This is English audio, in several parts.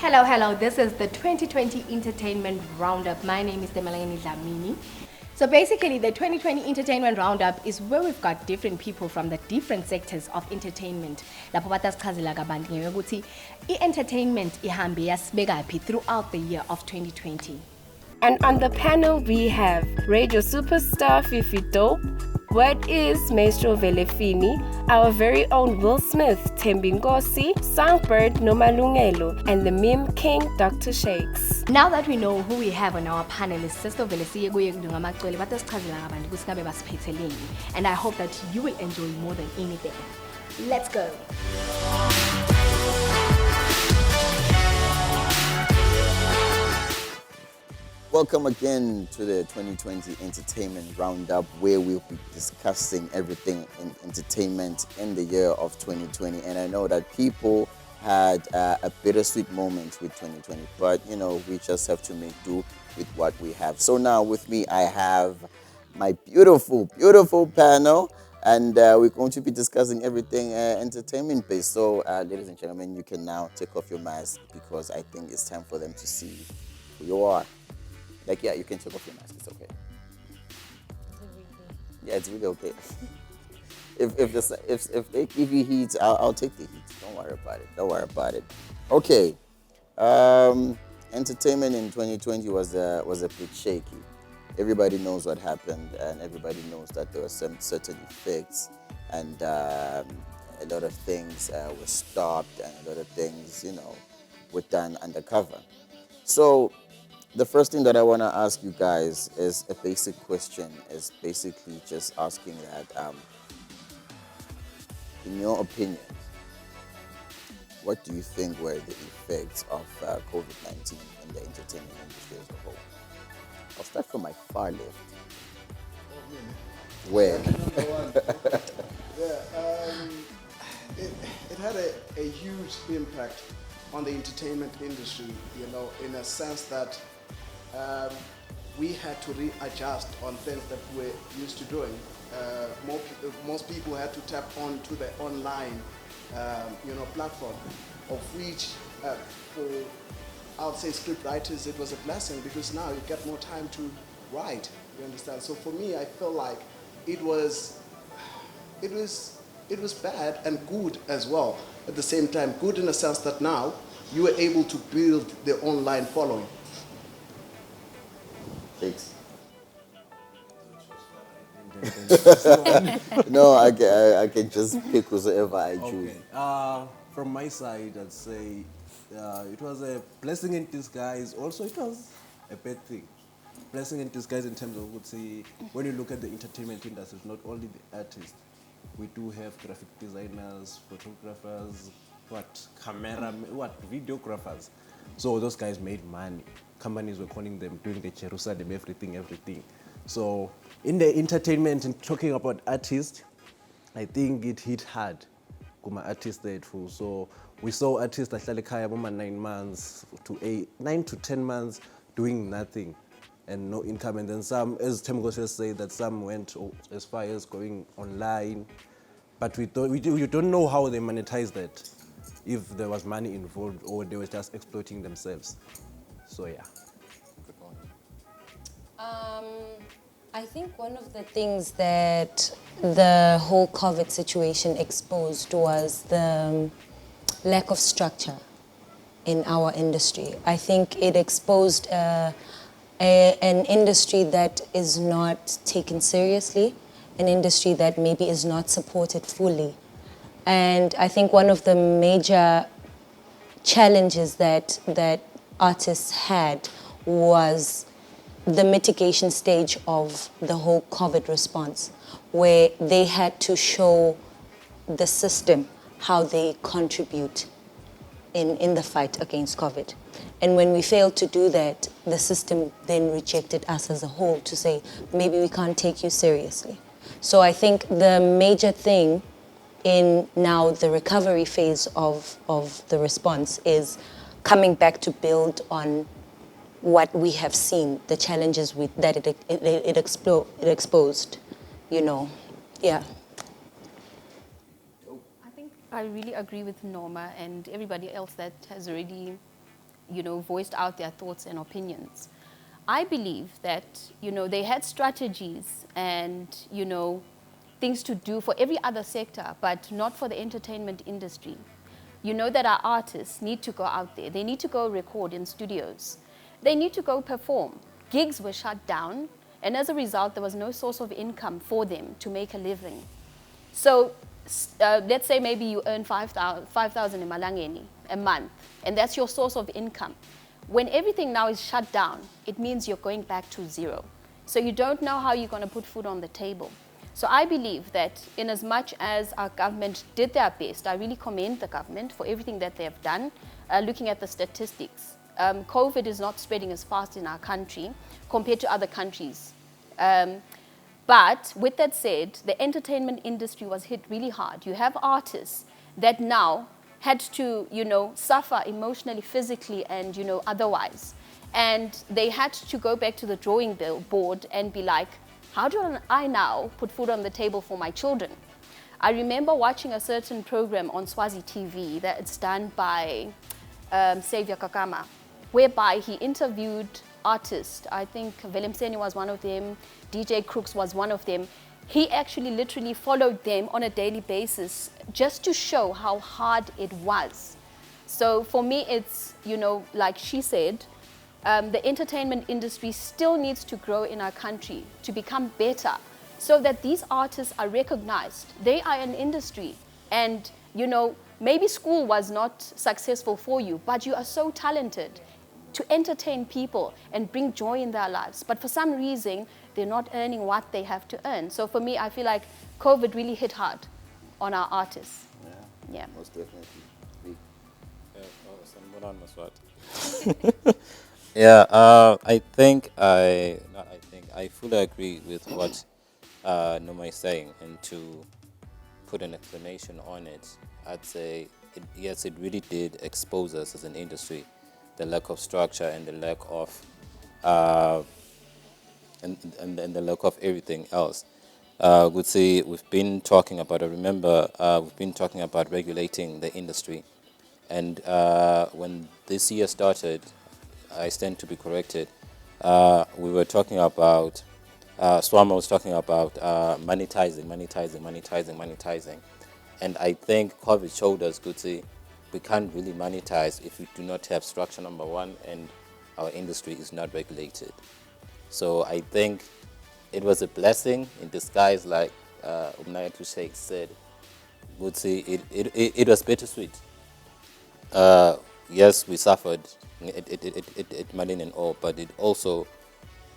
Hello. This is the 2020 Entertainment Roundup. My name is Demalangeni Dlamini. So basically, the 2020 Entertainment Roundup is where we've got different people from the different sectors of entertainment. Lapho basichazela kabanzi ngokuthi i-entertainment ihambe yasibekaphi throughout the year of 2020. And on the panel, we have radio superstar Fifi Dope, What is Maestro Velefini, our very own Will Smith, Tembingosi, Songbird Nomalungelo, and the meme king, Dr. Shakes. Now that we know who we have on our panelists, and I hope that you will enjoy more than anything. Let's go. Welcome again to the 2020 Entertainment Roundup, where we'll be discussing everything in entertainment in the year of 2020. And I know that people had a bittersweet moment with 2020, but we just have to make do with what we have. So now with me, I have my beautiful panel, and we're going to be discussing everything entertainment based. So ladies and gentlemen, you can now take off your mask because I think it's time for them to see who you are. You can take off your mask. It's okay. Yeah, it's really okay. if they give you heat, I'll take the heat. Don't worry about it. Okay. Entertainment in 2020 was a bit shaky. Everybody knows what happened, and everybody knows that there were some certain effects, and a lot of things were stopped, and a lot of things, were done undercover. So the first thing that I want to ask you guys is a basic question, is basically just asking that, in your opinion, what do you think were the effects of COVID-19 in the entertainment industry as a whole? I'll start from my far left. Where? It had a huge impact on the entertainment industry, in a sense that we had to readjust on things that we're used to doing. Most people had to tap onto the online, platform, of which for, I would say, script writers, it was a blessing because now you get more time to write. You understand? So for me, I felt like it was bad and good as well. At the same time, good in the sense that now you were able to build the online following. Thanks. No, I can just pick whoever I choose. Okay. From my side, I'd say it was a blessing in disguise. Also, it was a bad thing. Blessing in disguise in terms of, would say, when you look at the entertainment industry, not only the artists, we do have graphic designers, photographers, videographers. So those guys made money. Companies were calling them, doing the Jerusalem, everything. So in the entertainment and talking about artists, I think it hit hard. Kuma artists there too. So we saw artists like Kaya 9 to 10 months doing nothing and no income. And then some, as Temgos say, that some went as far as going online. But you don't know how they monetize that, if there was money involved or they were just exploiting themselves. So yeah. I think one of the things that the whole COVID situation exposed was the lack of structure in our industry. I think it exposed an industry that is not taken seriously, an industry that maybe is not supported fully. And I think one of the major challenges that artists had was the mitigation stage of the whole COVID response, where they had to show the system how they contribute in the fight against COVID. And when we failed to do that, the system then rejected us as a whole to say, maybe we can't take you seriously. So I think the major thing in now the recovery phase of the response is coming back to build on what we have seen, the challenges that it exposed, yeah. I think I really agree with Norma and everybody else that has already voiced out their thoughts and opinions. I believe that, they had strategies and, things to do for every other sector, but not for the entertainment industry. You know that our artists need to go out there. They need to go record in studios. They need to go perform. Gigs were shut down, and as a result, there was no source of income for them to make a living. So let's say maybe you earn 5,000 in Malangeni a month, and that's your source of income. When everything now is shut down, it means you're going back to zero. So you don't know how you're going to put food on the table. So I believe that in as much as our government did their best, I really commend the government for everything that they have done, looking at the statistics. COVID is not spreading as fast in our country compared to other countries. But with that said, the entertainment industry was hit really hard. You have artists that now had to, suffer emotionally, physically, and, otherwise. And they had to go back to the drawing board and be like, how do I now put food on the table for my children? I remember watching a certain program on Swazi TV that's done by Xavier Kakama, whereby he interviewed artists. I think Velemseni was one of them, DJ Crooks was one of them. He actually literally followed them on a daily basis just to show how hard it was. So for me, it's, like she said, the entertainment industry still needs to grow in our country to become better so that these artists are recognized. They are an industry and, maybe school was not successful for you, but you are so talented to entertain people and bring joy in their lives. But for some reason, they're not earning what they have to earn. So for me, I feel like COVID really hit hard on our artists. Yeah. Most definitely. I fully agree with what Noma is saying, and to put an explanation on it, I'd say, yes, it really did expose us as an industry, the lack of structure and the lack of and the lack of everything else. Would say we've been talking about. I remember we've been talking about regulating the industry, and when this year started, I stand to be corrected. We were talking about Swama was talking about monetizing, and I think COVID showed us, could say, we can't really monetize if we do not have structure, number one, and our industry is not regulated. So I think it was a blessing in disguise, like Umnayatu Sheikh said. Would say it was bittersweet. Yes, we suffered it Malin and all, but it also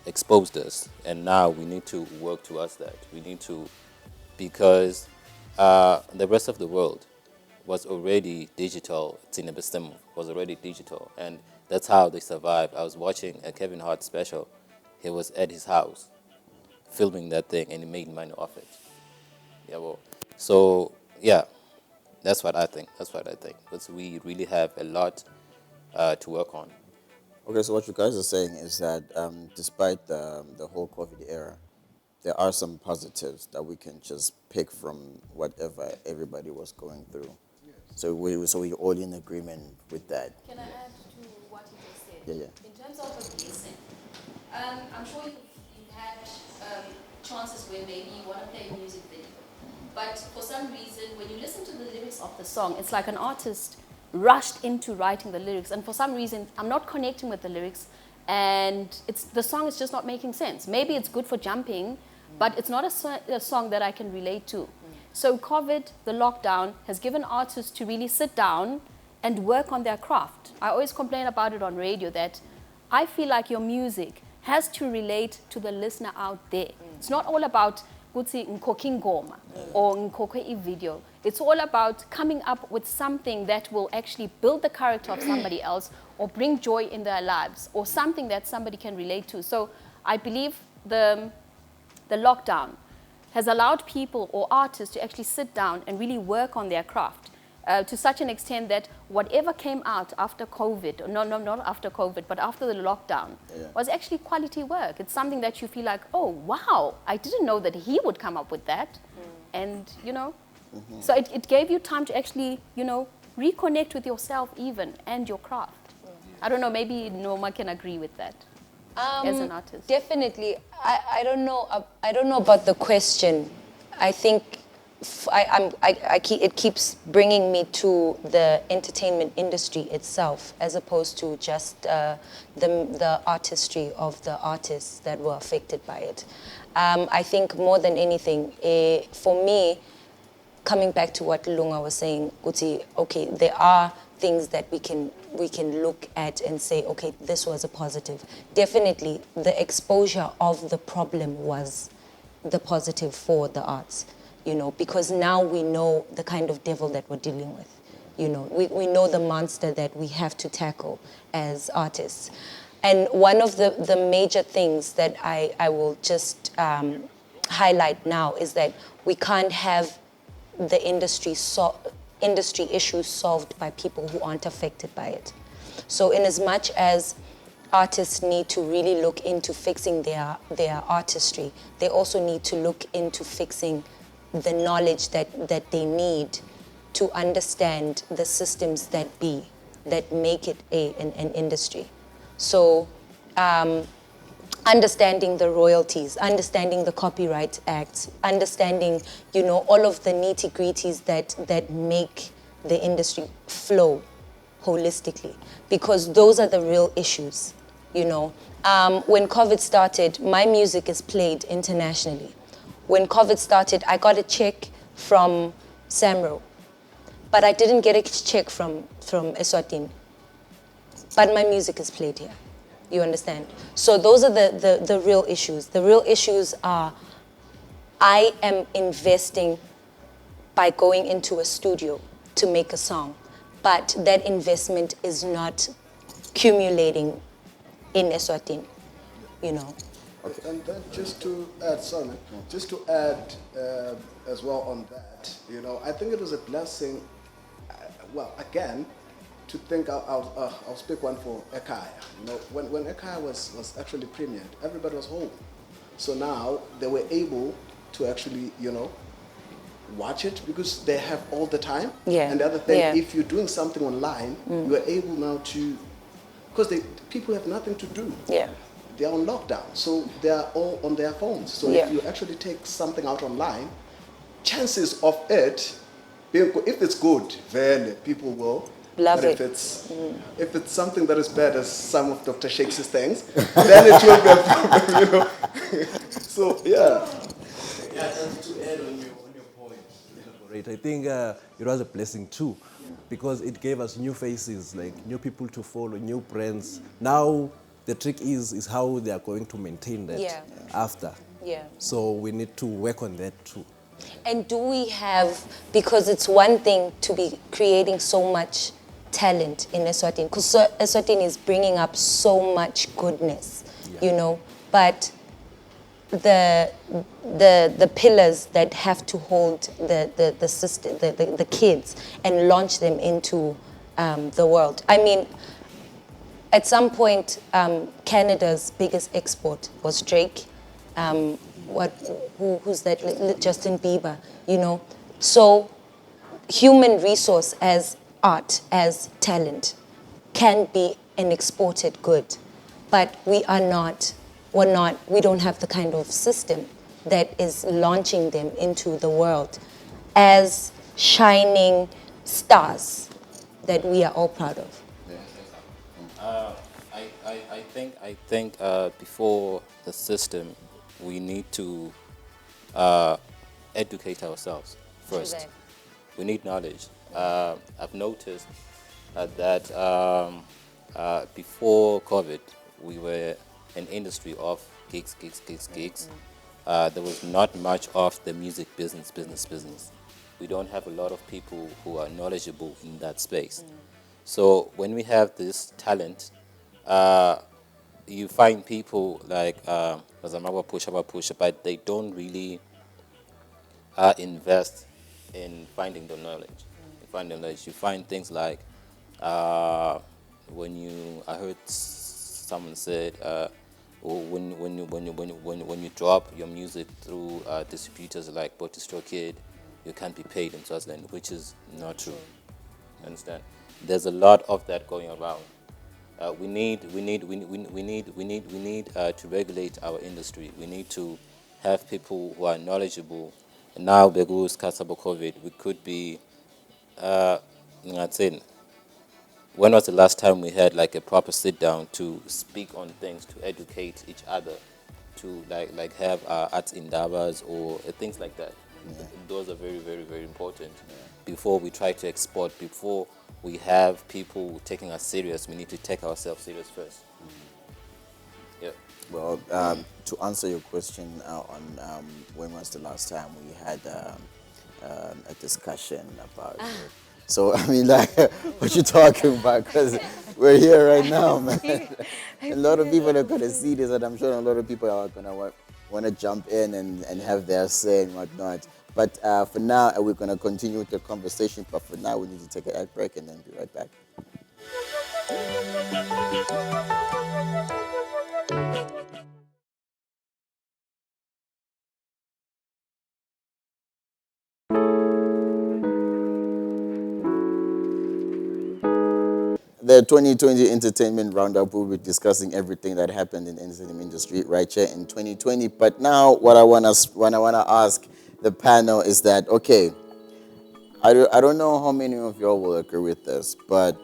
exposed us, and now we need to work towards that. We need to, because the rest of the world was already digital. Tinebestem was already digital, and that's how they survived. I was watching a Kevin Hart special. He was at his house filming that thing, and he made money off it. Yeah, well, so yeah, that's what I think. Because we really have a lot to work on. Okay, so what you guys are saying is that despite the whole COVID era, there are some positives that we can just pick from whatever everybody was going through. Yes. So we're all in agreement with that. Can I add to what you just said? Yeah. In terms of a blessing, I'm sure you've had chances where maybe you want to play a music video, but for some reason, when you listen to the lyrics of the song, it's like an artist rushed into writing the lyrics, and for some reason I'm not connecting with the lyrics, and the song is just not making sense. Maybe it's good for jumping, but it's not a song that I can relate to. So COVID, the lockdown, has given artists to really sit down and work on their craft. I always complain about it on radio that I feel like your music has to relate to the listener out there. It's not all about Kutsi Nkoki Ngoma or Nkokwe video. It's all about coming up with something that will actually build the character of somebody else or bring joy in their lives or something that somebody can relate to. So I believe the lockdown has allowed people or artists to actually sit down and really work on their craft to such an extent that whatever came out after COVID, not after COVID, but after the lockdown, was actually quality work. It's something that you feel like, oh, wow, I didn't know that he would come up with that. And, so it gave you time to actually, reconnect with yourself even and your craft. I don't know, maybe Noma can agree with that as an artist. Definitely. I don't know. I don't know about the question. I think it keeps bringing me to the entertainment industry itself, as opposed to just the artistry of the artists that were affected by it. I think more than anything, for me, coming back to what Lunga was saying, Uti, okay, there are things that we can look at and say, okay, this was a positive. Definitely, the exposure of the problem was the positive for the arts, you know, because now we know the kind of devil that we're dealing with. You know, we know the monster that we have to tackle as artists. And one of the major things that I will just highlight now is that we can't have the industry issues solved by people who aren't affected by it. So in as much as artists need to really look into fixing their artistry, they also need to look into fixing the knowledge that they need to understand the systems that make it an industry. So understanding the royalties, understanding the Copyright Act, understanding, you know, all of the nitty-gritties that make the industry flow holistically, because those are the real issues, you know. When COVID started, my music is played internationally. When COVID started, I got a check from Samro, but I didn't get a check from Eswatini. But my music is played here. You understand? So those are the real issues. The real issues are, I am investing by going into a studio to make a song, but that investment is not accumulating in Eswatini, you know. Okay. And then just to add, as well on that, you know, I think it was a blessing, well, again, to think, I'll speak one for Ekaya. You know, when Ekaya was actually premiered, everybody was home. So now they were able to actually, you know, watch it because they have all the time. Yeah. And the other thing, Yeah. if you're doing something online, you are able now to, because people have nothing to do. Yeah. They're on lockdown, so they are all on their phones. So Yeah. if you actually take something out online, chances of it being, if it's good, then people will Love but it. if it's something that is bad, as some of Dr. Shakespeare's things, then it will be a problem, you know. So yeah. Yeah, just to add on your point, right? I think it was a blessing too, because it gave us new faces, like new people to follow, new brands. Now the trick is how they are going to maintain that after. Yeah. So we need to work on that too. And do we have, because it's one thing to be creating so much talent in Eswatini, because Eswatini is bringing up so much goodness, you know, but the pillars that have to hold the system, the kids, and launch them into the world. I mean, at some point, Canada's biggest export was Drake. Who's that? Justin Bieber, you know. So human resource as art, as talent, can be an exported good, but we don't have the kind of system that is launching them into the world as shining stars that we are all proud of. I think before the system, we need to educate ourselves first. Correct. We need knowledge. I've noticed that before COVID, we were an industry of gigs. There was not much of the music business. We don't have a lot of people who are knowledgeable in that space. So when we have this talent, you find people like Bazamawa Pusha, but they don't really invest in finding the knowledge. You find things like I heard someone said when you drop your music through distributors like Botistroke, you can't be paid in Swaziland, which is not true. Understand? There's a lot of that going around. to regulate our industry. We need to have people who are knowledgeable. Now, because of COVID, we could be, ngathini, when was the last time we had like a proper sit down to speak on things, to educate each other, to like have arts indabas or things like that? Those are very, very, very important. Before we try to export, before we have people taking us serious, we need to take ourselves serious first. Yeah. Well, to answer your question on when was the last time we had a discussion about it. So, I mean, like, what you talking about? Because we're here right now, man. A lot of people are going to see this, and I'm sure a lot of people are going to want to jump in and have their say and whatnot. But for now, we're going to continue with the conversation. But for now, we need to take an ad break and then be right back. The 2020 Entertainment Roundup, will be discussing everything that happened in the entertainment industry right here in 2020. But now, what I want to ask the panel is that, okay, I don't know how many of y'all will agree with this, but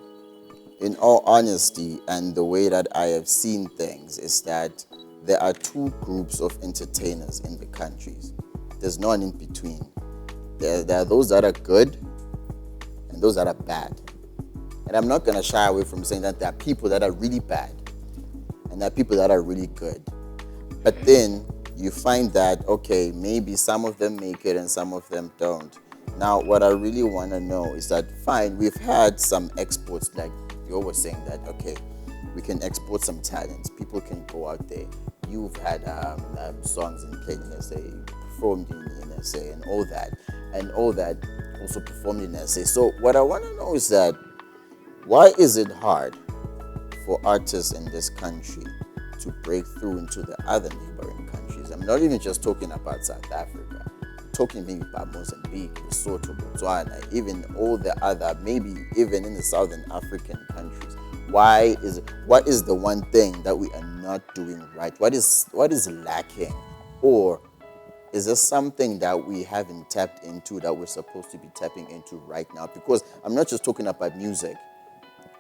in all honesty, and the way that I have seen things is that there are two groups of entertainers in the countries. There's none in between. There are those that are good and those that are bad. And I'm not going to shy away from saying that there are people that are really bad and there are people that are really good. But then you find that, okay, maybe some of them make it and some of them don't. Now, what I really want to know is that, fine, we've had some exports, like you were saying that, okay, we can export some talents. People can go out there. You've had songs played in SA, performed in SA and all that also performed in SA. So what I want to know is that, why is it hard for artists in this country to break through into the other neighboring countries? I'm not even just talking about South Africa. I'm talking maybe about Mozambique, Lesotho, Botswana, even all the other, maybe even in the Southern African countries. What is the one thing that we are not doing right? What is lacking? Or is there something that we haven't tapped into that we're supposed to be tapping into right now? Because I'm not just talking about music.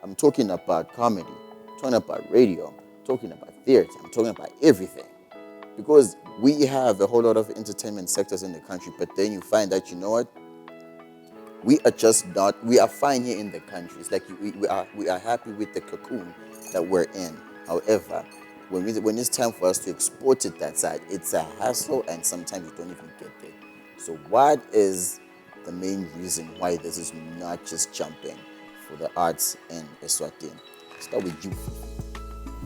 I'm talking about comedy, I'm talking about radio, I'm talking about theater, I'm talking about everything. Because we have a whole lot of entertainment sectors in the country, but then you find that, you know what, we are fine here in the country. It's like we are happy with the cocoon that we're in. However, when it's time for us to export it that side, it's a hassle and sometimes you don't even get there. So what is the main reason why this is not just jumping for the arts in Eswatini? Start with you.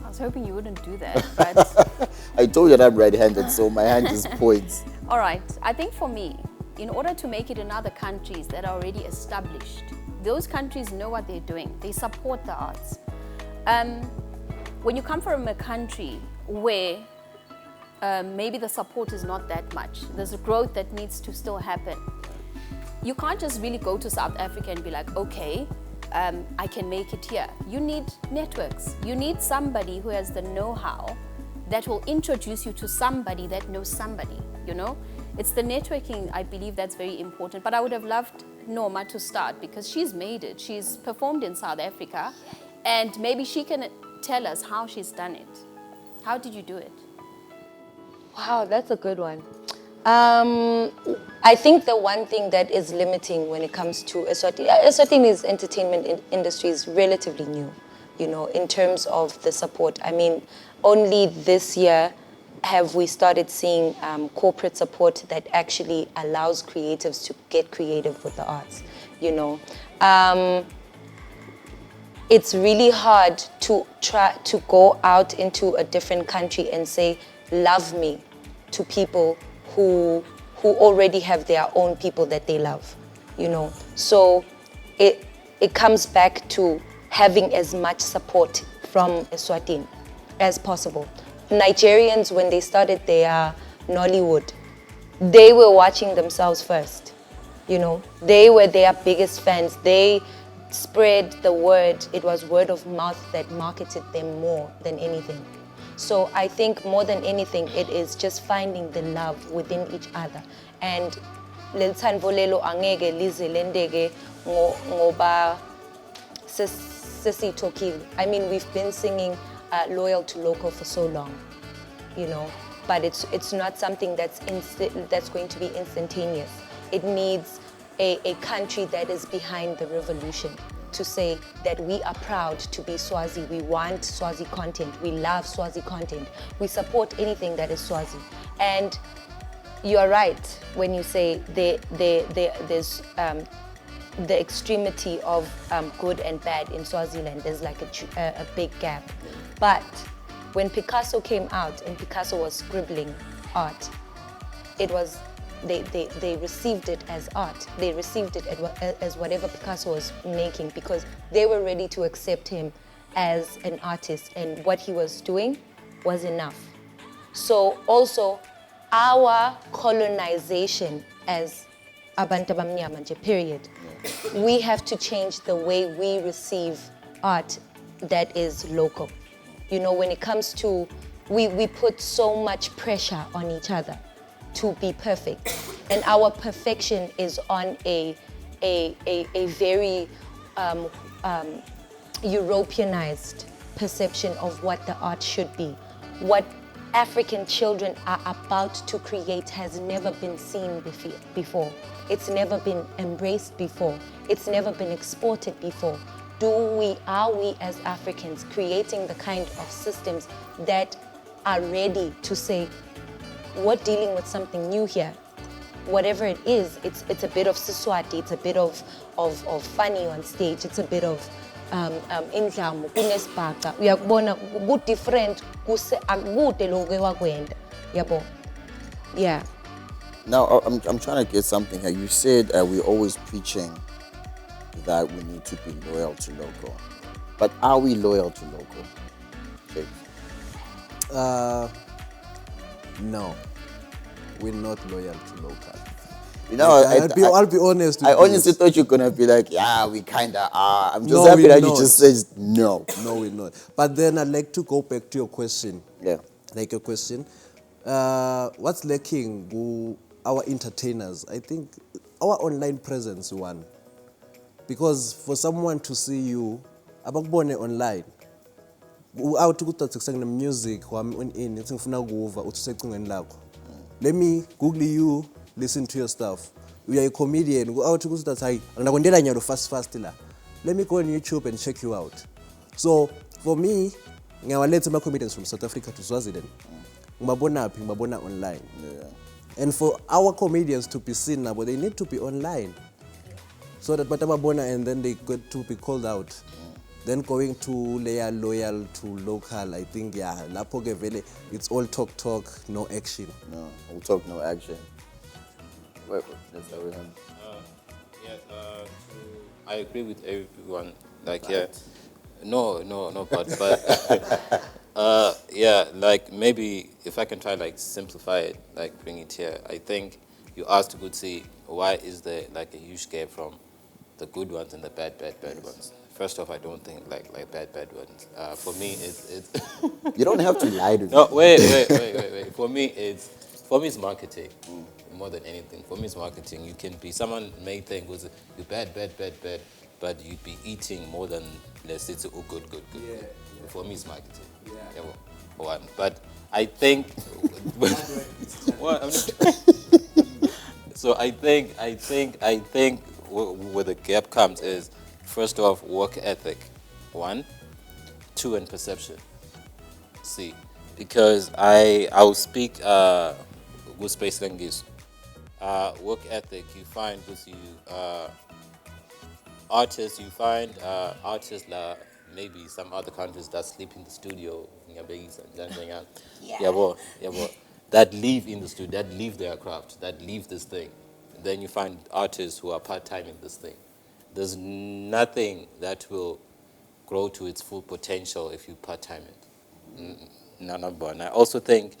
I was hoping you wouldn't do that, but I told you that I'm right-handed, so my hand just points. all right. I think for me, in order to make it in other countries that are already established, those countries know what they're doing. They support the arts. When you come from a country where maybe the support is not that much, there's a growth that needs to still happen. You can't just really go to South Africa and be like, okay, I can make it here. You need networks. You need somebody who has the know-how that will introduce you to somebody that knows somebody, you know? It's the networking, I believe, that's very important. But I would have loved Norma to start because she's made it. She's performed in South Africa and maybe she can tell us how she's done it. How did you do it? Wow, that's a good one. I think the one thing that is limiting when it comes to Eswatini's entertainment industry is relatively new, you know, in terms of the support. I mean, only this year have we started seeing corporate support that actually allows creatives to get creative with the arts, you know. It's really hard to try to go out into a different country and say, love me, to people who already have their own people that they love, you know. So it comes back to having as much support from Eswatini as possible. Nigerians, when they started their Nollywood, they were watching themselves first, you know. They were their biggest fans. They spread the word. It was word of mouth that marketed them more than anything. So I think more than anything, it is just finding the love within each other. And lelithandvo lelo angeke lize lendeke ngoba sesitokile. I mean, we've been singing Loyal to Local for so long, you know, but it's not something that's going to be instantaneous. It needs a country that is behind the revolution to say that we are proud to be Swazi. We want Swazi content. We love Swazi content. We support anything that is Swazi. And you are right when you say there's the extremity of good and bad in Swaziland. There's like a big gap. But when Picasso came out and Picasso was scribbling art, it was they received it as art. They received it as whatever Picasso was making because they were ready to accept him as an artist, and what he was doing was enough. So also our colonization as abantu abamnyama nje, period. We have to change the way we receive art that is local. You know, when it comes to, we put so much pressure on each other to be perfect. And our perfection is on a very Europeanized perception of what the art should be. What African children are about to create has never been seen before. It's never been embraced before. It's never been exported before. Are we as Africans creating the kind of systems that are ready to say, we're dealing with something new here. Whatever it is, it's a bit of Siswati, it's a bit of funny on stage, it's a bit of indlamu, kunesibhaca. Uyakubona ku different akude lokho ewakwenda. Yabo. Yeah. Now, I'm trying to get something here. You said we're always preaching that we need to be loyal to local. But are we loyal to local? Okay. No, we're not loyal to local. You know, I'll be honest with you. I honestly thought you were going to be like, yeah, we kind of are. I'm just No, happy we're that you not. just said no. No, we're not. But then I'd like to go back to your question. Yeah. Like your question. What's lacking with our entertainers? I think our online presence, one. Because for someone to see you, abakubone online, out ukuthi music wami in uthi ngifuna ukuva uthi usecingweni lakho. Let me Google you, listen to your stuff. You are a comedian, go out ukuthi hayi angakwendela nyalo fast la. Let me go on YouTube and check you out. So for me, ngiyawaletha ama comedians from South Africa to Swaziland. Ngibabona online. Yeah. And for our comedians to be seen now, they need to be online. So that batababona and then they get to be called out. Then going to layer loyal to local, I think lapho ke vele it's all talk, no action. No, we'll talk, no action. Wait, that's how we have. I agree with everyone. Like, yeah, no, but yeah, like maybe if I can try like simplify it, like bring it here. I think you asked to see why is there like a huge gap from the good ones and the bad ones. First off, I don't think like bad ones. For me, it's You don't have to lie to me. no, wait. For me, it's marketing more than anything. For me, it's marketing. You can be someone may think was you bad, but you'd be eating more than let's say good. Yeah. For me, it's marketing. Yeah. One. But I think what? So I think where the gap comes is first off work ethic, 1, 2, and perception. See, because I'll speak with space language. Work ethic, you find with you artists. You find artists like maybe some other countries that sleep in the studio. Yeah, that live in the studio, that live their craft, that live this thing. Then you find artists who are part-time in this thing. There's nothing that will grow to its full potential if you part-time it. And I also think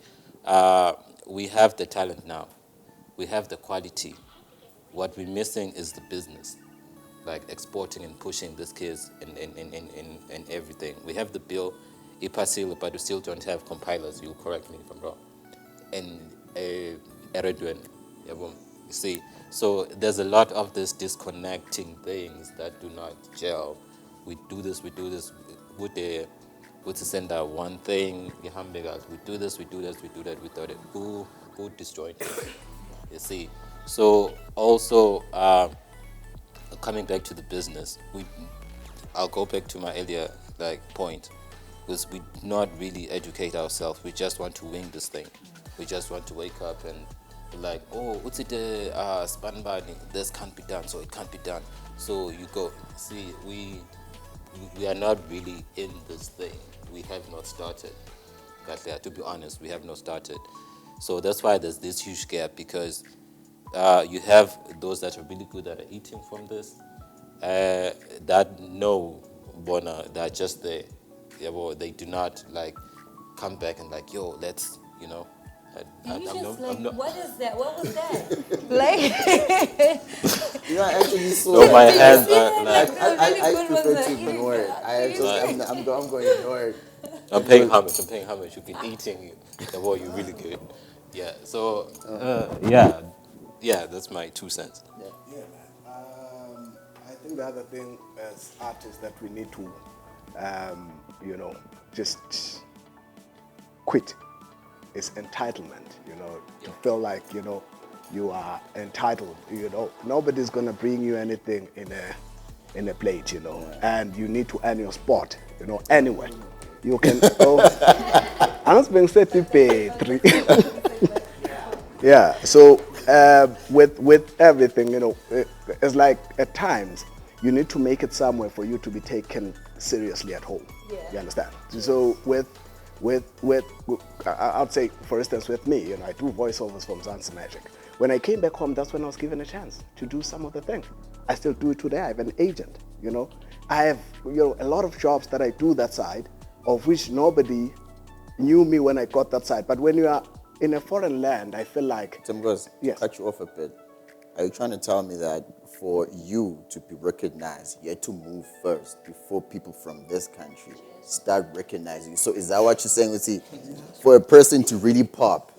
we have the talent now. We have the quality. What we're missing is the business. like exporting and pushing these kids and everything. We have the bill, iPhasile, but we still don't have compilers. You correct me if I'm wrong. And Eredwen, you see. So there's a lot of this disconnecting things that do not gel. We do this. Would send out one thing, we do this, we do that, without it. Who destroyed it? You see. So also coming back to the business, I'll go back to my earlier point, because we not really educate ourselves. We just want to wing this thing. We just want to wake up and be like, oh, what's it? Span binding. This can't be done, so it can't be done. So you go. See, we are not really in this thing. We have not started. To be honest, we have not started. So that's why there's this huge gap, because you have those that are really good that are eating from this, that know Bona, that are just there. Yeah, well, they do not come back and yo, let's, I'm not, what is that? What was that? You are actually so. no, my hands are I prefer to ignore it. I'm going to ignore it. I'm paying homage. You've been eating. Well, you're really good. Yeah. So yeah, that's my 2 cents. Yeah, man. I think the other thing as artists that we need to, just quit is entitlement. To feel like you are entitled. Nobody's gonna bring you anything in a plate. And you need to earn your spot. Anyway. You can. I'm being set to pay 3. Yeah. So with everything, it's like at times you need to make it somewhere for you to be taken seriously at home. Yeah. You understand? So with I'd say, for instance, with me, I do voiceovers from Zanzi Magic. When I came back home, that's when I was given a chance to do some of the things. I still do it today. I have an agent. I have a lot of jobs that I do that side, of which nobody knew me when I got that side. But when you are in a foreign land, I feel like... Timgos, yes. Cut you off a bit. Are you trying to tell me that for you to be recognized, you had to move first before people from this country start recognizing you? So is that what you're saying? See, for a person to really pop,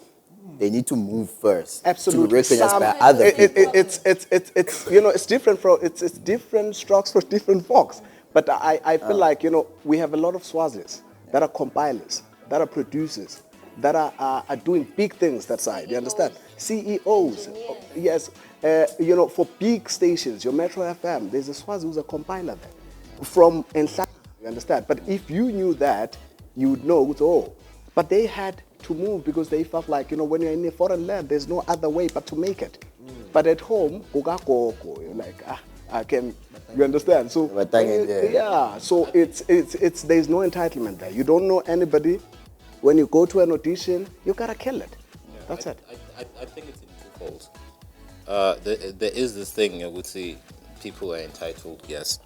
they need to move first. Absolutely. To be recognized by other people. It's different it's different strokes for different folks. But I feel like, we have a lot of Swazis that are compilers, that are producers, that are doing big things that side. You understand? CEOs. Yes. For big stations, your Metro FM, there's a Swazi who's a compiler there. From inside, you understand? But if you knew that, you would know, but they had to move because they felt like, when you're in a foreign land, there's no other way but to make it. But at home, you're like, I can, you understand? So yeah, so it's there's no entitlement there. You don't know anybody. When you go to an audition, you gotta kill it. That's it. I think it's in twofold. There is this thing I would say, people are entitled, yes,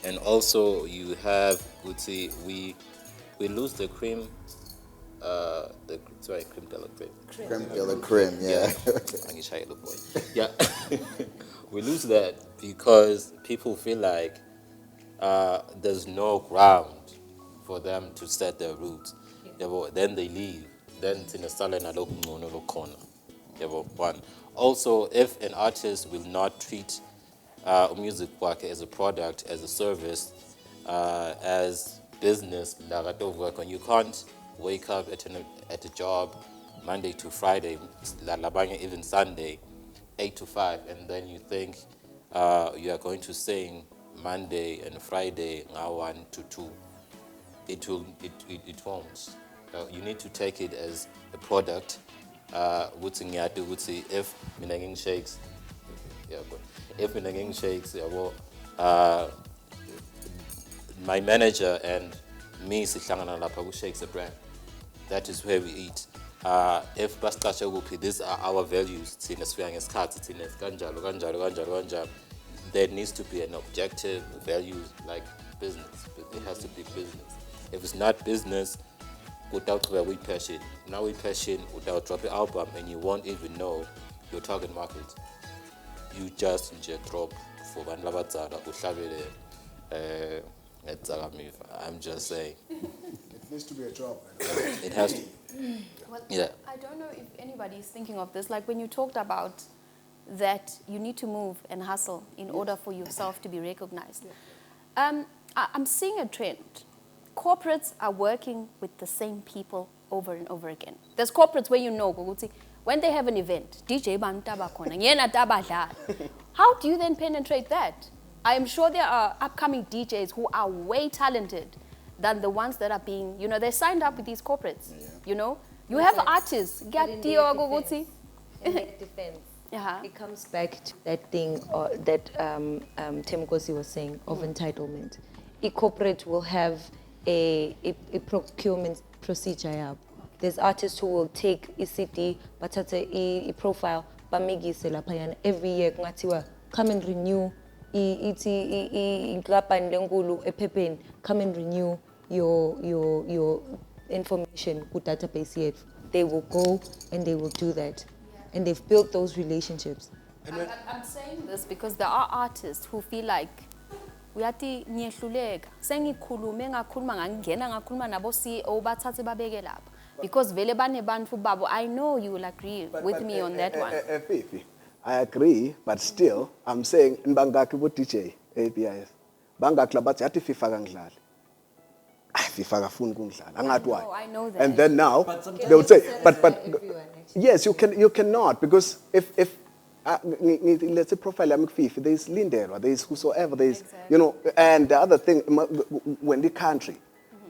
and also you have, would say, we lose the cream. Creme de la creme. Creme de la creme, yeah. Yeah. We lose that because people feel like there's no ground for them to set their roots. Then they leave. Then it's in a sala na corner. One. Also, if an artist will not treat music work as a product, as a service, as business, when you can't wake up at a job Monday to Friday, even Sunday, 8 to 5, and then you think you are going to sing Monday and Friday, 1 to 2. It won't. You need to take it as a product. If Minaging Shakes, my manager and me sihlangana lapha ku-Shakes a brand. That is where we eat. If basically will be, these are our values. There needs to be an objective value like business. It has to be business. If it's not business, without where we passion. Now we passion without dropping album, and you won't even know your target market. You just drop for bantu labadzala uhlabele ngedzakamiva. I'm just saying. It needs to be a job. It has to. Well, Yeah. I don't know if anybody is thinking of this. Like when you talked about that you need to move and hustle in order for yourself to be recognized. I'm seeing a trend. Corporates are working with the same people over and over again. There's corporates where you know, when they have an event, DJ Bantaba Kona, Yena Tabadla. How do you then penetrate that? I am sure there are upcoming DJs who are way talented than the ones that are being, they signed up with these corporates. You have artists. But in their defense, in their defense, it comes back to that thing that Tim Gosi was saying of entitlement. A corporate will have a procurement procedure. Yeah. There's artists who will take a CD, but at a profile, every year, come and renew. Come and renew your information with database yet. They will go and they will do that. And they've built those relationships. I'm saying this because there are artists who feel like uyathi ngiyehluleka sengikhulume ngakhuluma ngangena ngakhuluma nabo CEO bathathe babeke lapha because vele banebantu babo. I know you will agree with me on that one. Fifi, I agree, but still I'm saying nbangaki bo DJ ABIS bangaki labathi yathi FIFA kangidlali. FIFA kafuni kungidlala angathi why. I know that. And then now they would say but yes, you cannot, because if let's say profile yami FIFA, there is Lindelwa, there is whosoever, there is and the other thing when the country.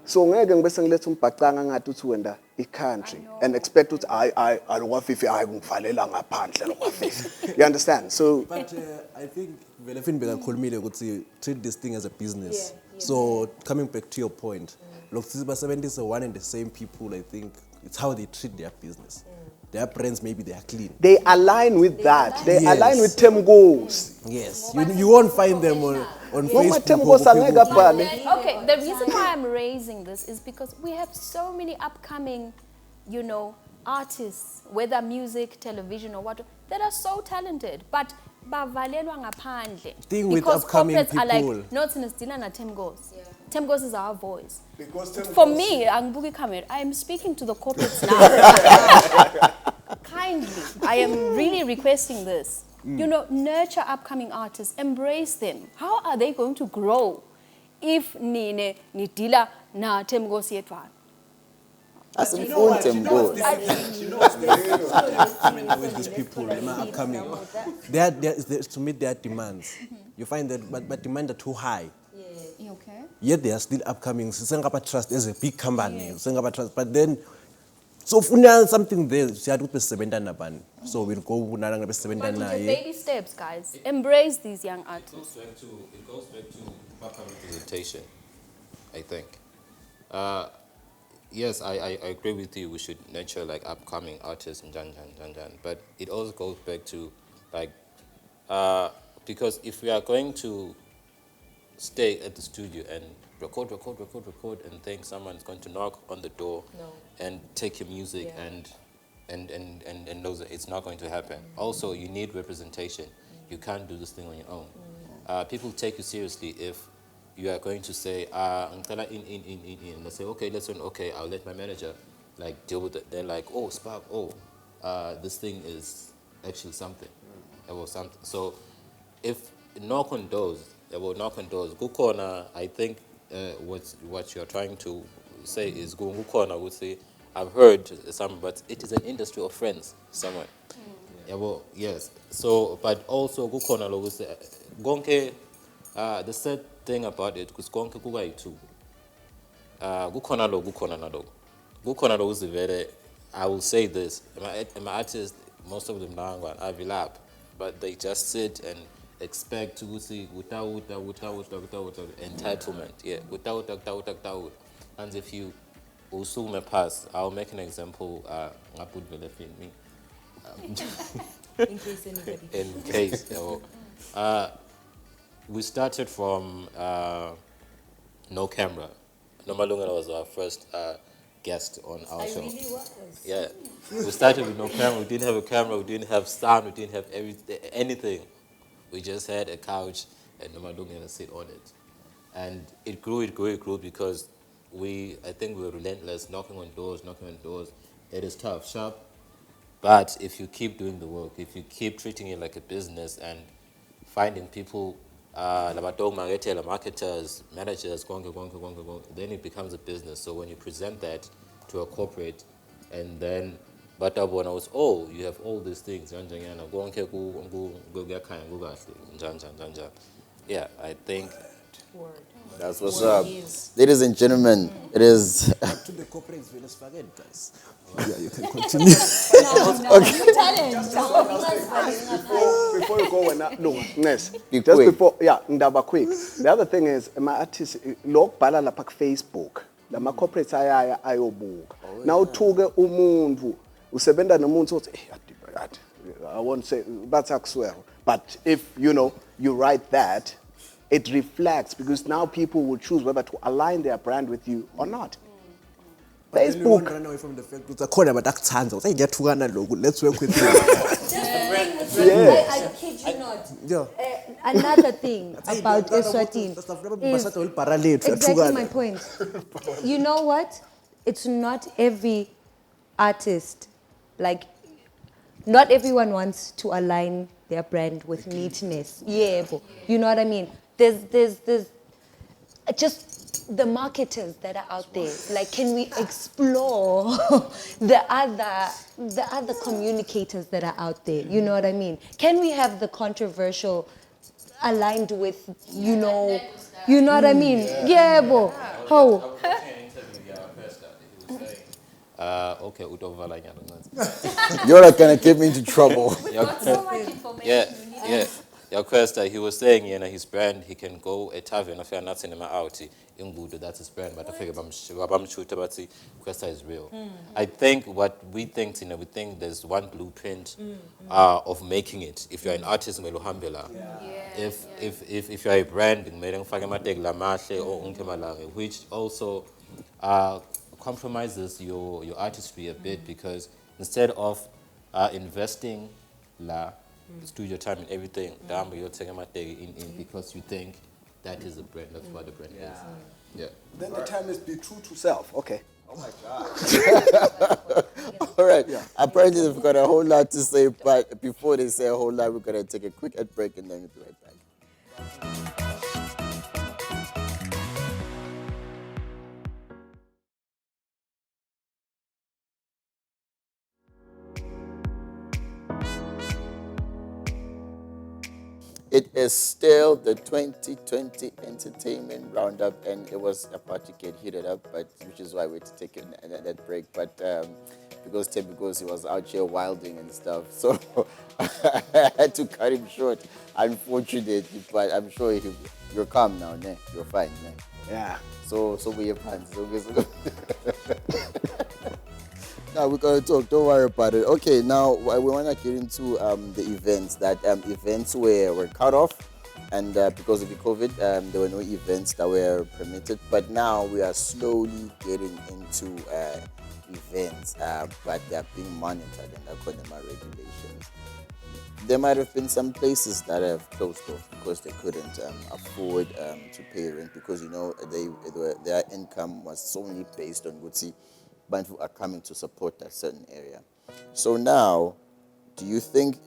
So ngeke ngibese ngilethe umbhacanga ngathi uthi wenda country and expect ukuthi I lokwa FIFA ayingivalela ngaphandle lokwa FIFA. You understand? So but I think vele fini bekakhulumile ukuthi treat this thing as a business. So coming back to your point, look, basebenzisa one and the same people, I think it's how they treat their business. Their brands, maybe they are clean. they align with that. They align with Tem goals. Yes, you won't find them on Mama Tem Facebook. goals people- angeke abhale. Okay, the reason why I'm raising this is because we have so many upcoming, artists, whether music, television, or what, that are so talented, but bavalelwa ngaphandle. Thing with Because upcoming corporates are people. like, no, Tinastina na Tem goes. Tem goes is our voice. Because Tem For me, Angbuki Kamer, I am speaking to the corporates now. Kindly, I am really requesting this. Nurture upcoming artists, embrace them. How are they going to grow if ni dila na Tem goes yetwa? Asifuni Tem goals. With these people, upcoming, is to meet their demands. You find that, but demand are too high. Okay. Yet they are still upcoming. Sengapa Trust is a big company. Sengapa Trust, but then, so funya something there. So we'll go na Baby steps, guys. Embrace these young artists. It goes back to proper representation, I think. Yes, I agree with you. We should nurture like upcoming artists and jan. But it also goes back to like because if we are going to stay at the studio and record and think someone's going to knock on the door and take your music and knows that it's not going to happen. Also, you need representation. You can't do this thing on your own. People take you seriously if you are going to say, let's say, okay, listen, okay, I'll let my manager like deal with it. They're like, oh, Spark, this thing is actually something. About something. So if knock on doors, go corner, I think what you're trying to say is go corner would say, I've heard some, but it is an industry of friends somewhere. Yes. So, but also go corner would say, gonke, the sad thing about it, because gonke kuga itu. Go corner is very. I will say this. My artists, most of them now are vilap, but they just sit and expect to see without entitlement. Yeah, without. And if you also may pass, I'll make an example. In case. We started from no camera. Nomalunga was our first guest on our show. Really was. Yeah, we started with no camera. We didn't have a camera. We didn't have sound. We didn't have anything. We just had a couch and Nomalungela sit on it. And it grew because I think we were relentless, knocking on doors. It is tough, sharp. But if you keep doing the work, if you keep treating it like a business and finding people, marketers, managers, then it becomes a business. So when you present that to a corporate and then Batabona was, oh, you have all these things. Yeah, I think That's what's up. Ladies and gentlemen, it is. To the corporates, we just forget, guys. Yeah, you can continue. Before you go, no, Ness. Be Just quick. before, yeah, ndaba quick. The other thing is, my artist, lokubhala lapha ku Facebook, lama corporates ayaya ayobuka. Now uthuke umuntu, usebenta nomuntu uthi, I won't say that's akuswero. But if you write that, it reflects because now people will choose whether to align their brand with you or not. Then we won't Facebook. run away from the fact that khona badakuthanda ukuthi ngiyathukana lokhu, let's work with you. Yeah. I kid you not. Yeah. Another thing about Eswatini is exactly my point. You know what? It's not every artist, like, not everyone wants to align their brand with neatness. Yeah, you know what I mean? There's just the marketers that are out there. Like, can we explore the other communicators that are out there? You know what I mean? Can we have the controversial aligned with, you know what I mean? Yeah, bo. How? okay, utovala nyalo. You're not gonna get me into trouble. Yeah. Yakwesta, he was saying, his brand, he can go a tavern, if you're not cinema out, in Budo, that's his brand, but I figure Kwesta is real. I think what we think, we think there's one blueprint of making it. If you're an artist, if you're a brand, which also compromises your artistry a bit, because instead of investing studio time and everything, you're taking my day in because you think that is a brand, that's what the brand is. Yeah. Then the time is be true to self. Okay. Oh my God. All right. Yeah. Apparently, they've got a whole lot to say, but before they say a whole lot, we're going to take a quick ad break and then we'll be right back. It is still the 2020 Entertainment Roundup, and it was about to get heated up, but which is why we had to take that break. But because he was out here wilding and stuff, so I had to cut him short, unfortunately. But I'm sure you're calm now, ne? You're fine, ne? Yeah. So we have plans. Now we're going to talk. Don't worry about it. Okay, now we want to get into the events. That events were cut off, and because of the COVID, there were no events that were permitted. But now we are slowly getting into events, but they are being monitored and according to my regulations. There might have been some places that have closed off because they couldn't afford to pay rent, because their income was solely based on Gutsi. Bantu are coming to support that certain area. So now, do you think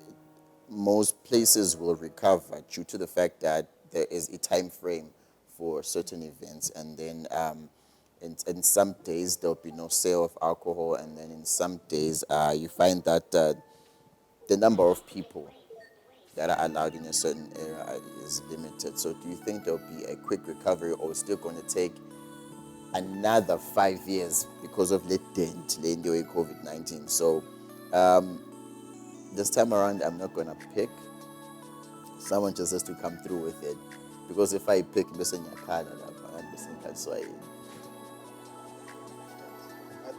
most places will recover due to the fact that there is a time frame for certain events, and then in some days there'll be no sale of alcohol, and then in some days you find that the number of people that are allowed in a certain area is limited. So do you think there'll be a quick recovery, or it's still going to take another 5 years because of the COVID-19? So this time around, I'm not going to pick. Someone just has to come through with it. Because if I pick, listen, I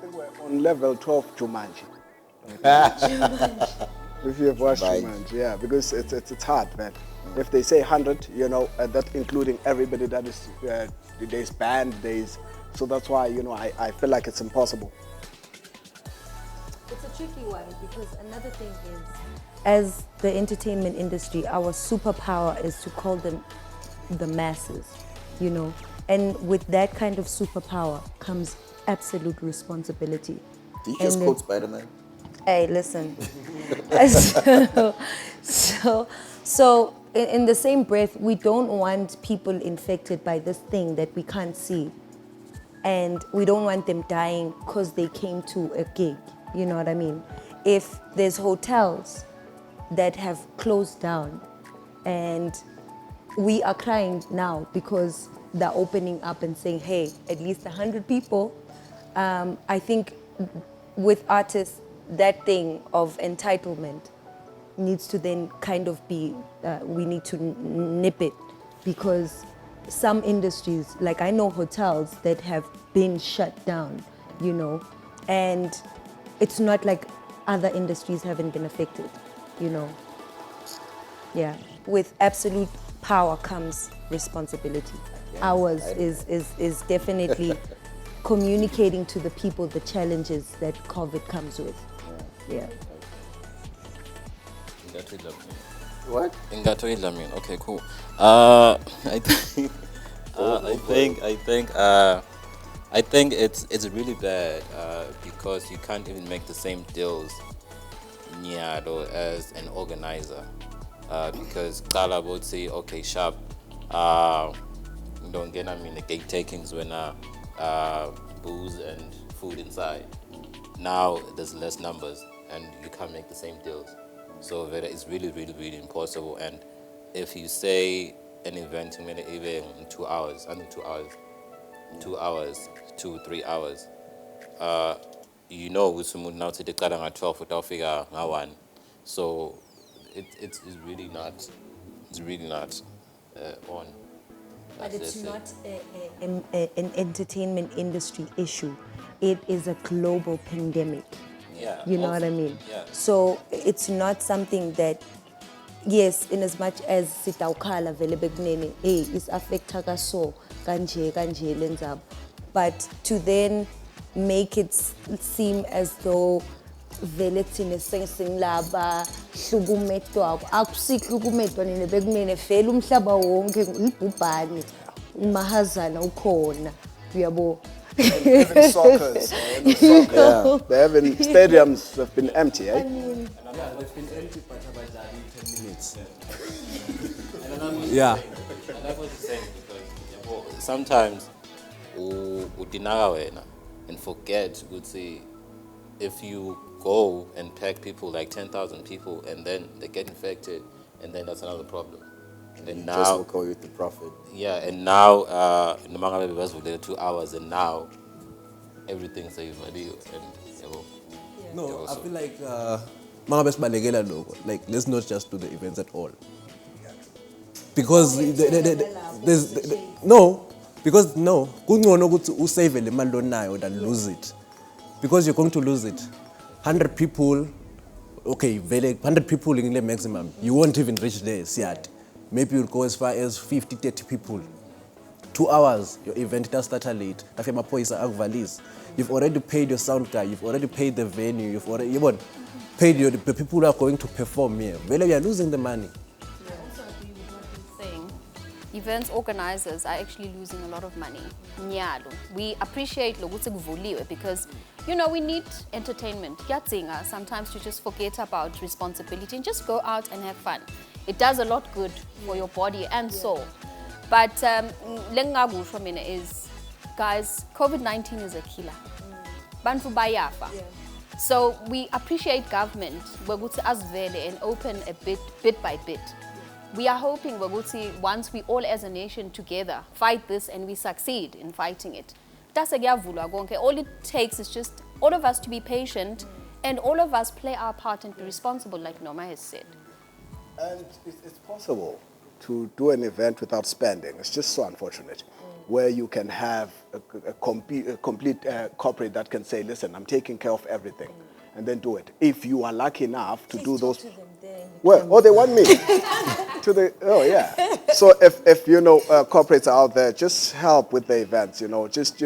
think we're on level 12 Jumanji. If you have watched Jumanji, yeah, because it's hard, man. If they say 100, that including everybody that is, there's band, so that's why, I feel like it's impossible. It's a tricky one, because another thing is, as the entertainment industry, our superpower is to call them the masses, you know. And with that kind of superpower comes absolute responsibility. Do you just And quote Spider-Man? Hey, listen. So in the same breath, we don't want people infected by this thing that we can't see. And we don't want them dying because they came to a gig. You know what I mean? If there's hotels that have closed down and we are crying now because they're opening up and saying, hey, at least 100 people, I think with artists, that thing of entitlement needs to then kind of be, we need to nip it, because some industries, like I know hotels that have been shut down, you know, and it's not like other industries haven't been affected, you know. Yeah, with absolute power comes responsibility. Ours is definitely communicating to the people the challenges that COVID comes with. Yeah. What? Okay, cool. I think it's really bad because you can't even make the same deals as an organizer, because Kala would say, okay, sharp, don't get the cake takings when booze and food inside. Now there's less numbers and you can't make the same deals. So that is really, really, really impossible. And if you say an event even in 2 hours, under 2 hours, 2 hours, 2, 3 hours, you know, with someone now to the at 12 without figure 1. So it's really not, on. But it's not an entertainment industry issue. It is a global pandemic. Yeah. You know also, what I mean? Yeah. So it's not something that, yes, in as much as sitawukhala vele bekunene, hey, is affecta ka so kanje lenzabo. But to then make it seem as though vele thina sengilaba hlukumetwa akusikhukumetwa nina bekunene vele umhlaba wonke libhubhane umahazana ukhona uyabo. Even soccer's, Yeah. they haven't, stadiums have been empty, eh? I mean, Yeah, they've been empty, but about 10 minutes. Yeah. And that was the same because sometimes udinaga wena and forget would say if you go and pack people like 10,000 people and then they get infected and then that's another problem. And Just now will call you the prophet. yeah, and now no matter what 2 hours and now everything's a video and No, I feel like like let's not just do the events at all. Because there's no, because no, kungcono ukuthi usave le mali onayo than lose it. Because you're going to lose it. 100 people, okay, 100 people in the maximum. You won't even reach there, Siat. Maybe you'll go as far as 50, 30 people. 2 hours, your event does start late. You've already paid your sound guy, you've already paid the venue, you've already paid the people who are going to perform here. Well, you are losing the money. I also agree with what you're saying. Events organizers are actually losing a lot of money. Nyalo. We appreciate lokuthi kuvuliwe because, you know, we need entertainment. Kuyadzinga sometimes to just forget about responsibility and just go out and have fun. It does a lot good for your body and soul. But lengakusho mina is, guys, COVID-19 is a killer. Bantu bayafa. So we appreciate government ukuthi asivele and open a bit by bit. We are hoping ukuthi once we all as a nation together fight this and we succeed in fighting it. All it takes is just all of us to be patient and all of us play our part and be responsible, like Noma has said. And it's possible to do an event without spending. It's just so unfortunate. Where you can have a complete corporate that can say, listen, I'm taking care of everything, and then do it. If you are lucky enough to do those. Well, they want me. Yeah. So if you know, corporates are out there, just help with the events, just,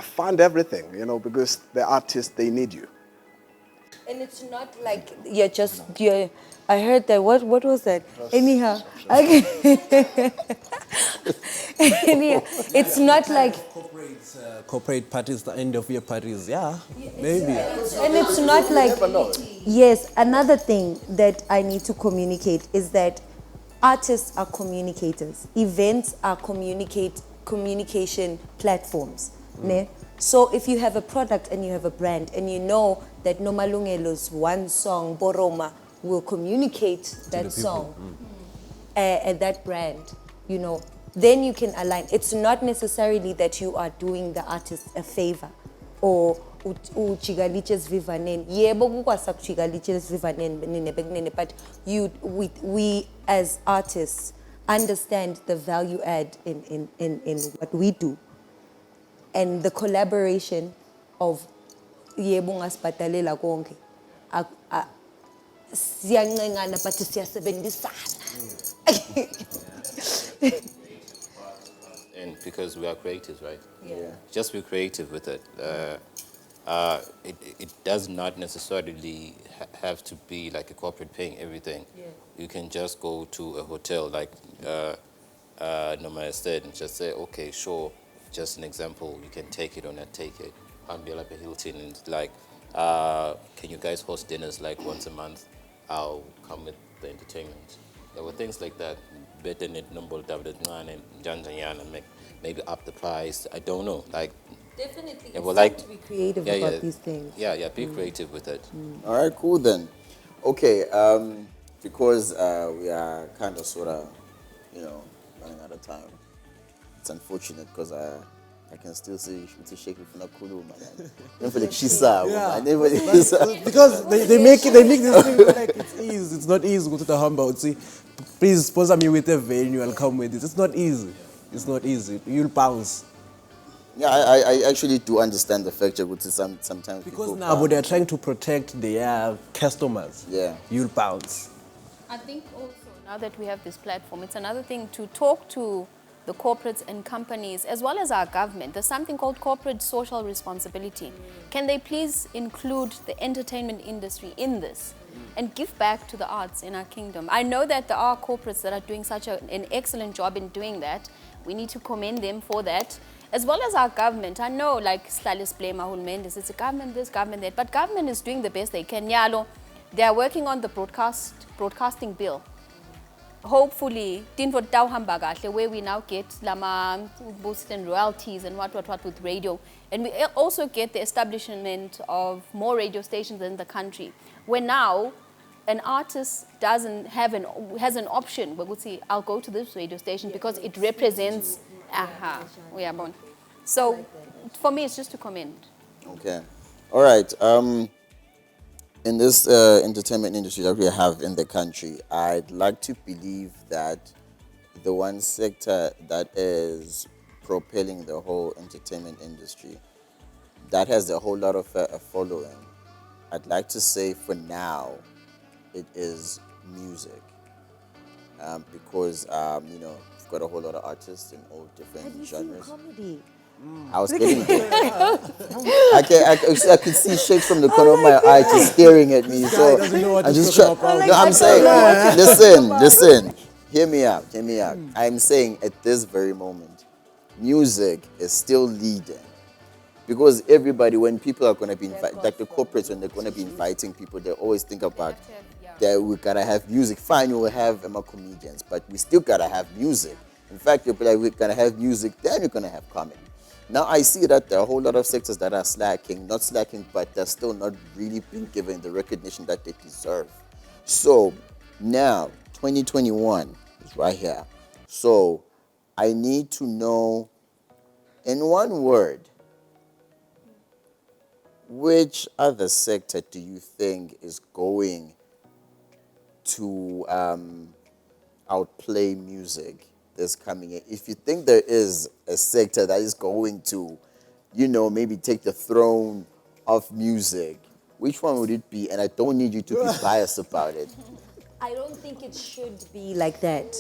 fund everything, because the artists, they need you. And it's not like I heard that. What was that? Anyhow, anyhow, it's not like, Corporate parties, the end of year parties. Yeah, maybe. and it's not like. Yes, another thing that I need to communicate is that artists are communicators. Events are communication platforms. Ne? So if you have a product and you have a brand and you know that Nomalungelo's one song, Boroma, will communicate that song and that brand, you know, then you can align. It's not necessarily that you are doing the artist a favor or uchigaliches vivanen. Yebo kukwasa kuchigaliches vivanen, but we as artists understand the value add in what we do. And the collaboration of yebo ngasibhadalela konke siyancengana but siyasebenzisana. And because we are creatives, right? Yeah. Just be creative with it. It does not necessarily have to be like a corporate paying everything. Yeah. You can just go to a hotel like Nomaya said and just say, okay, sure, just an example, you can take it or not take it. Ambia like a Hilton and like, can you guys host dinners like once a month? I'll come with the entertainment. There were things like that. Better than number and maybe up the price. I don't know. Like Definitely, yeah, it's well, time like to be creative about these things. Yeah, be creative with it. All right, cool then. Okay, because we are kind of sort of, running out of time. It's unfortunate because I can still see it's shaking from the kulu, man. Never like shisa, Yeah. never Because they make this thing like it's easy. It's not easy. Go to the humble. See, please sponsor me with a venue. I'll come with it. It's not easy. It's not easy. You'll bounce. Yeah, I actually do understand the fact that sometimes Because people now they're trying to protect their customers. Yeah. You'll bounce. I think also now that we have this platform, it's another thing to talk to the corporates and companies as well as our government. There's something called corporate social responsibility. Can they please include the entertainment industry in this and give back to the arts in our kingdom? I know that there are corporates that are doing such an excellent job in doing that. We need to commend them for that. As well as our government. I know like Slalis blame our Mendes, it's a government this, government that, but government is doing the best they can. Yalo, they are working on the broadcasting bill. Hopefully, where we now get lama boost and royalties and what with radio. And we also get the establishment of more radio stations in the country, where now an artist has an option. We would say, I'll go to this radio station because it represents. We are born. So, for me, it's just to commend. Okay. All right. In this entertainment industry that we have in the country, I'd like to believe that the one sector that is propelling the whole entertainment industry, that has a whole lot of a following, I'd like to say for now, it is music. Because, we've got a whole lot of artists in all different genres. Comedy? I was getting there. I could see shakes from the corner of my eye just staring at me. So I'm just trying. No, I'm saying, listen. Hear me out. I'm saying at this very moment, music is still leading. Because everybody, when people are going to be invited, like the corporates, when they're going to be inviting people, they always think about that we got to have music. Fine, we'll have comedians, but we still got to have music. In fact, you'll be like, we're going to have music, then we're going to have comedy. Now, I see that there are a whole lot of sectors that are not slacking, but they're still not really being given the recognition that they deserve. So, now, 2021 is right here. So, I need to know, in one word, which other sector do you think is going to outplay music this coming year? If you think there is a sector that is going to, maybe take the throne of music, which one would it be? And I don't need you to be biased about it. I don't think it should be like that.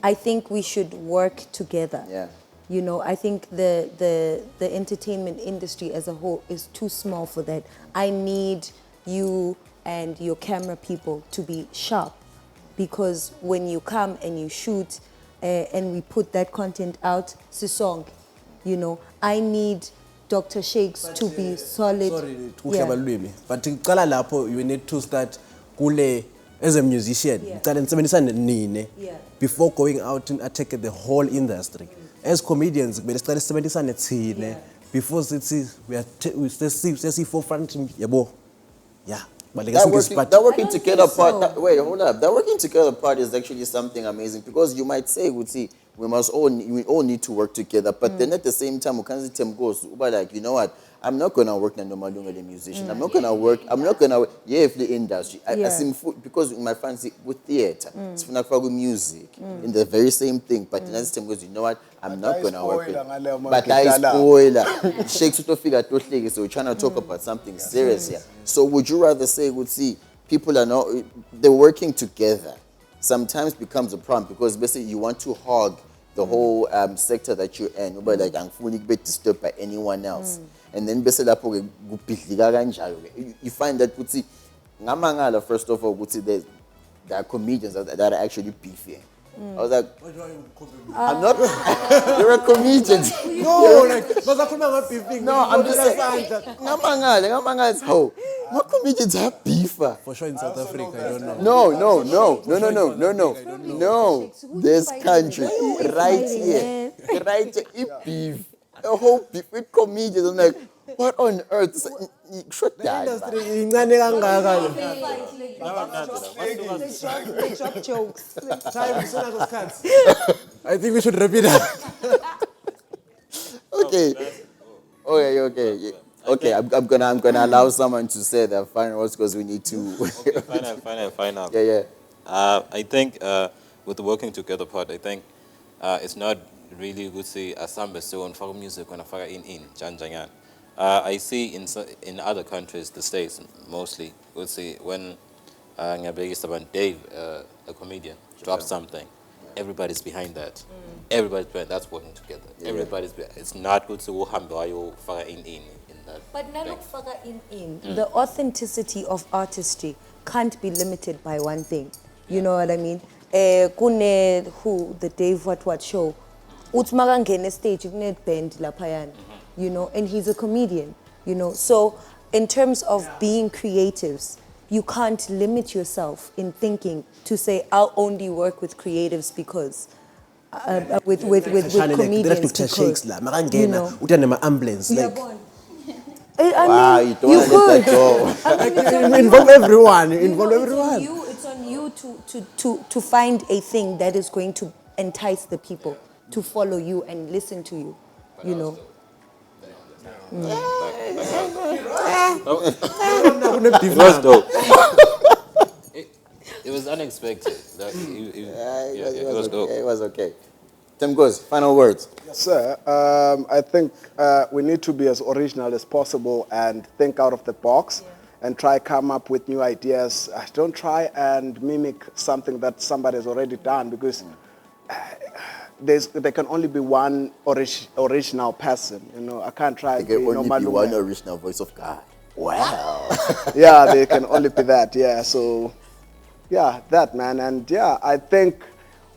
I think we should work together. Yeah. I think the entertainment industry as a whole is too small for that. I need you and your camera people to be sharp, because when you come and you shoot and we put that content out, sisonke, you know, I need Dr. Shakes to be solid. Sorry to uhlaba lwimi, but ngicala lapho you need to start kule as a musician. Ngicala nisebenzisane nine before going out and attack the whole industry. As comedians, kumele sicale sisebenzisane thine before sithi we are forefront yabo. Yeah. That working together part. Wait, hold up. That working together part is actually something amazing, because you might say, we all need to work together, but then at the same time, we can't see them goes. But like, you know what? I'm not gonna work na normal the musician. I'm not gonna work. If the industry. I seem because in my fancy with theater, it's with music in the very same thing. But then at the time goes, you know what? I'm not gonna work. But I spoiler. Shakes to figure out so we're trying to talk about something serious here. So would you rather say, people are not, they're working together, sometimes becomes a problem, because basically you want to hog the whole sector that you're in, but like I'm fully disturbed by anyone else. And then basically you find that ngamangala, first of all, there are comedians that are actually beefy. I was like, I'm not. You're a comedian. No, like, no, I'm just saying. Ngamangala is how. What comedians have beefer? For sure in South Africa, I don't know. No. This country, right here, beef. A whole beef with comedians. I'm like, what on earth? Shut that. They drop jokes. I think we should wrap it up. Okay. Okay, I'm gonna allow someone to say their final words, because we need to. Final. Yeah. I think with the working together part, I think it's not really good to say assemble so on for music when I in Janjangan. I see in other countries, the States mostly, would say when Dave, a comedian, drops something, everybody's behind that. Everybody's behind that's working together. Everybody's behind. It's not good to hambo in that. But the authenticity of artistry can't be limited by one thing. You know what I mean? Kune who the Dave What show. Utmaga ngene stage kune band laphayana. You know, and he's a comedian, you know. So in terms of being creatives, you can't limit yourself in thinking to say, I'll only work with creatives because, with comedians because, you know. Ambulance, like, I mean, you don't let that go. Involve everyone. It's on you to find a thing that is going to entice the people to follow you and listen to you, you know. It was unexpected. It was okay. Tim goes, final words. Yes, sir. I think we need to be as original as possible and think out of the box and try come up with new ideas. Don't try and mimic something that somebody has already done, because there can only be one original person. You know, I can't try. There can only be one original voice of God. Wow. Yeah, there can only be that. Yeah, so yeah, that, man. And yeah, I think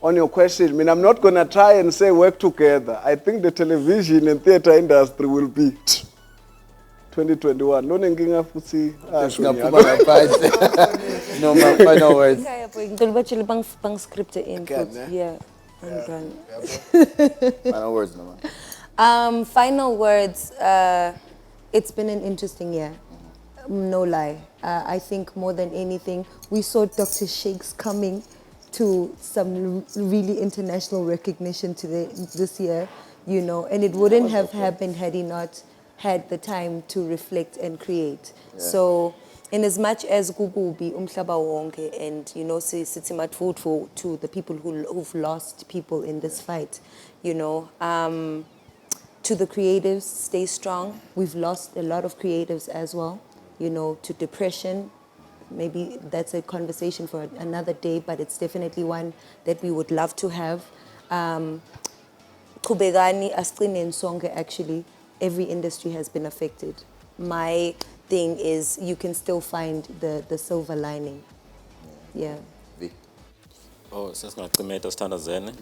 on your question, I mean, I'm not gonna try and say work together. I think the television and theater industry will be 2021. No nenginga futhi. No, my final words. Yeah, I'm done. Final words, Mama. Final words. It's been an interesting year. No lie. I think more than anything, we saw Dr. Shakes coming to some really international recognition this year, you know, and it wouldn't have happened had he not had the time to reflect and create. Yeah. So, in as much as Google will be umhlaba wonke, and you know, sithi matfutfu to the people who've lost people in this fight, you know, to the creatives, stay strong. We've lost a lot of creatives as well, you know, to depression. Maybe that's a conversation for another day, but it's definitely one that we would love to have. Kubegani, Asqine and Songe, actually, every industry has been affected. my thing is you can still find the silver lining. Yeah. Vic. Oh, sesingacimeta sithanda zene.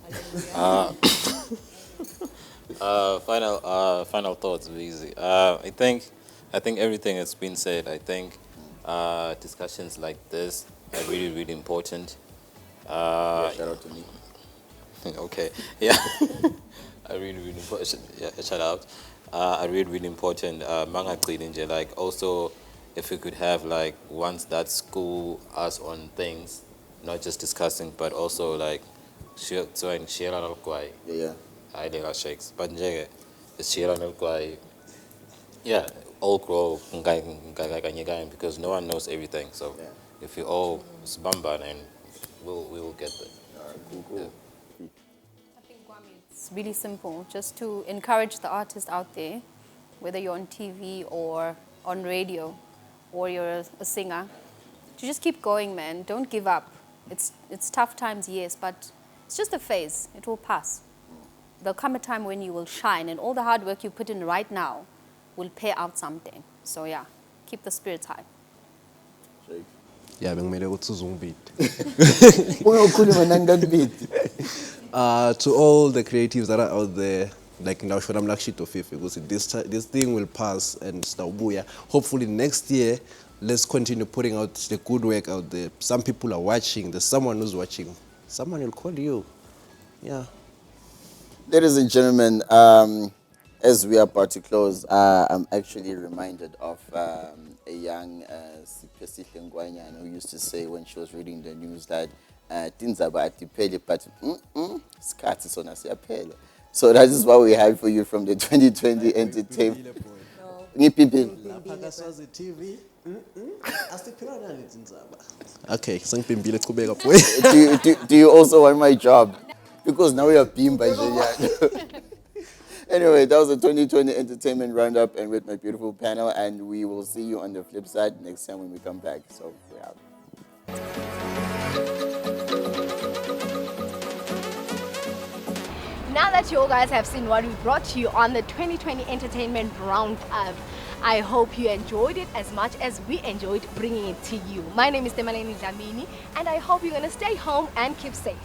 Final thoughts, Vizi. I think everything has been said. I think discussions like this are really, really important. Shout out to me. Okay, yeah. Are really, really important. Yeah, shout out. Are really, really important. Like also, if we could have like ones that school us on things, not just discussing, but also like share Yeah. I like shakes. But nje share yeah, all grow because no one knows everything. So Yeah. if we all sbamba, then we will get there. All right, cool. I think, Kwame, it's really simple. Just to encourage the artist out there, whether you're on TV or on radio, or you're a singer, to just keep going, man. Don't give up. It's tough times, yes, but it's just a phase. It will pass. There'll come a time when you will shine, and all the hard work you put in right now will pay out something. So yeah, keep the spirits high. Shake. Yeah, bengimele ukuthi uzungibide. Ungakhuluma nangakubidi. To all the creatives that are out there, like now I'm like shit of because this thing will pass and stawubuya. Hopefully next year, let's continue putting out the good work out there. Some people are watching. There's someone who's watching. Someone will call you. Yeah. Ladies and gentlemen, as we are about to close, I'm actually reminded of a young Sipesihle Ngwanyana who used to say when she was reading the news that tinzaba atipele but skati sona siyaphela. So that is what we have for you from the 2020 entertainment. TV. Okay, sangipimbile chubeka boy. Do you also want my job? Because now we are bimba. Anyway, that was the 2020 entertainment roundup and with my beautiful panel, and we will see you on the flip side next time when we come back. So we're out. Now that you all guys have seen what we brought to you on the 2020 Entertainment Roundup, I hope you enjoyed it as much as we enjoyed bringing it to you. My name is Temaleni Dlamini, and I hope you're going to stay home and keep safe.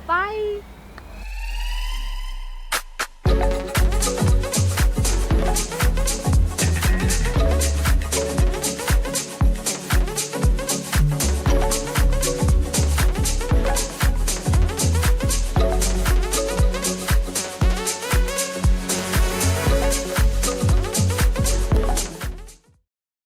Bye.